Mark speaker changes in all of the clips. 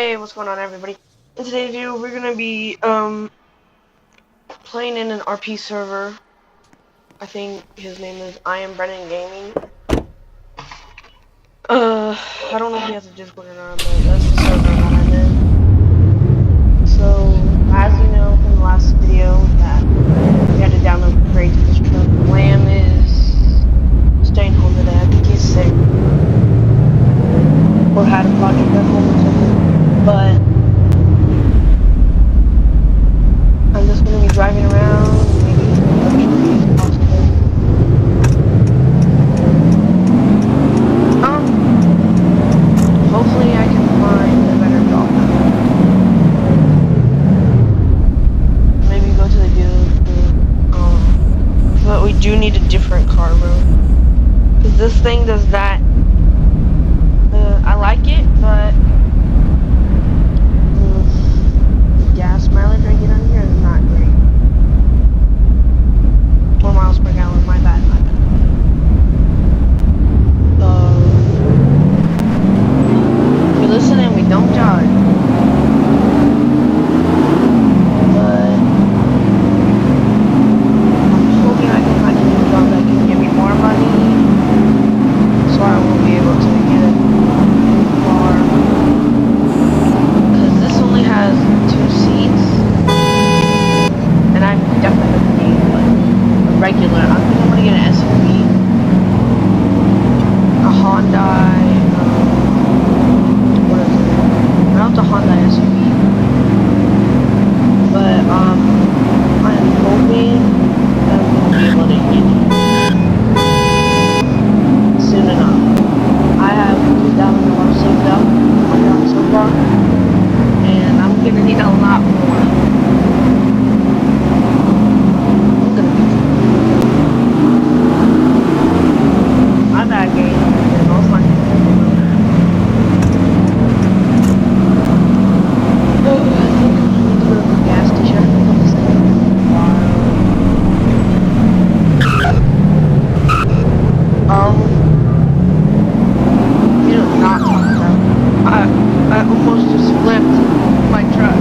Speaker 1: Hey, what's going on, everybody? In today's video, we're gonna be playing in an RP server. I think his name is I Am Brennan Gaming. I don't know if he has a Discord or not, but that's the server that I'm in. So, as you know from the last video, that we had to download crates to this truck. Lamb is staying home today. I think he's sick or had a project at home or something. But I'm just gonna be driving around, maybe eventually, possibly. Hopefully I can find a better job. Maybe go to the dealership. But we do need a different car, bro. Cause this thing does that. I like it, but the gas mileage I get on here is not great. 4 miles per gallon, my bad. We listen and we don't judge. But I'm hoping I can find a new job that can give me more money, so I will be able to get a new car. Because this only has 2 seats, and I'm definitely gonna need like a regular. I think I'm gonna get an SUV, a Hyundai. What is it? Not the Honda SUV, but I'm hoping that we'll be able to get it soon enough. I have $2,000 saved up on my job so far, and I'm gonna need a lot more. I'm gonna be my bad, game. It's all fun. I almost just flipped my truck.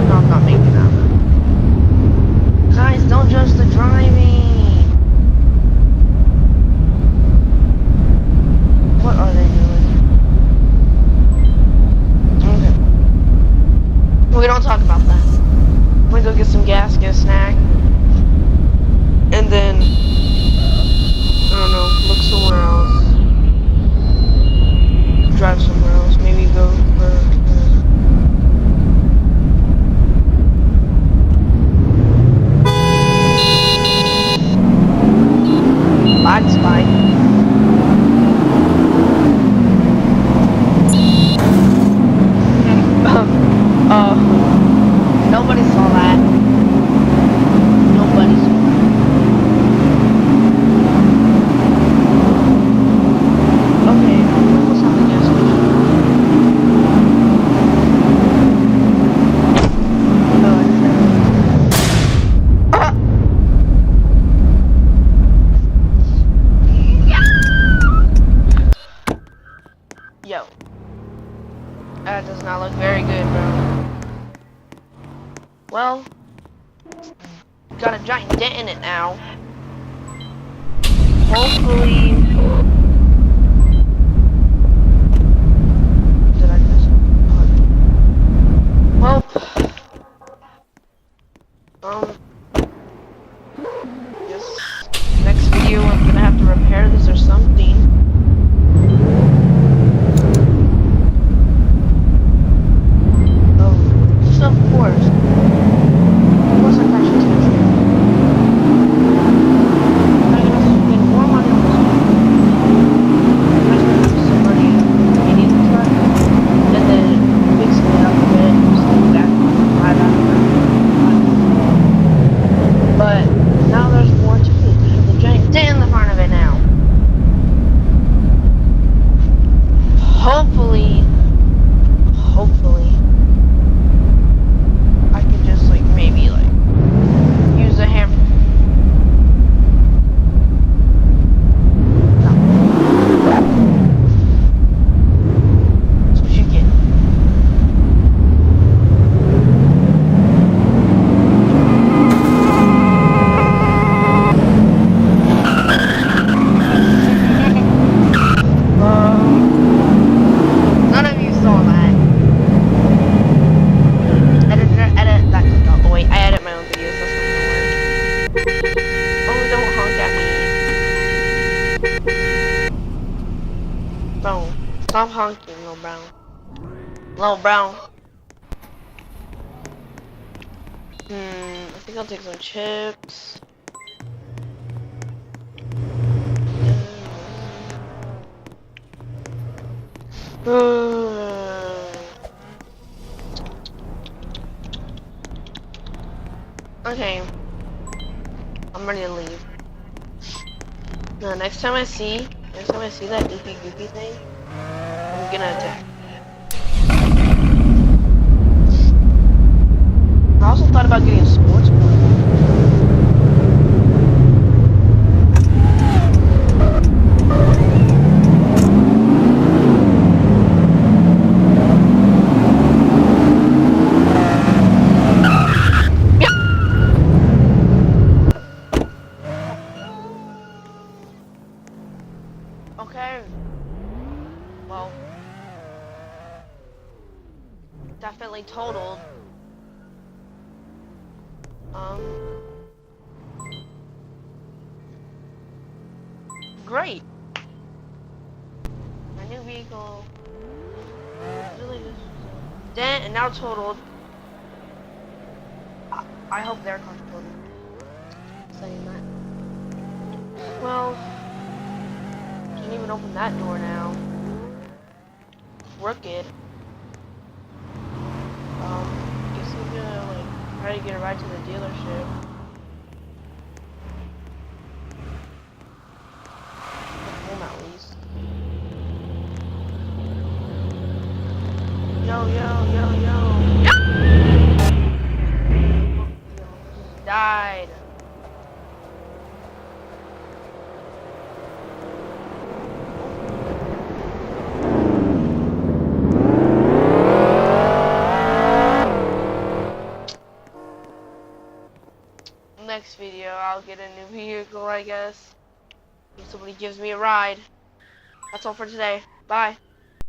Speaker 1: No, I'm not making that. Guys, don't judge the driving. What are they doing? Okay. We don't talk about that. I'm gonna go get some gas, get a snack, and then I don't know, look somewhere else. Drive somewhere else. Maybe go for bad spy. Nobody saw that. Nobody saw that. Okay, I'm almost at the gas station. Yo. That does not look very good, bro. Well, got a giant dent in it now. Hopefully. Did I just? Well, this next video I'm gonna have to repair this or something. Of course I crashed into the tree. I'm gonna spend more money on this one. Stop honking, little brown. Little brown. I think I'll take some chips. Okay. I'm ready to leave. Now, next time I see that goofy thing, I'm gonna attack. I also thought about getting a sports car. Okay. Well, definitely totaled. Great. My new vehicle. Really just dent and now totaled. I hope their car's totaled. Saying that. Well, can't even open that door now. Crooked. Guess I'm gonna like try to get a ride to the dealership. Home at least. Yo. Died. Next video, I'll get a new vehicle, I guess. If somebody gives me a ride. That's all for today. Bye.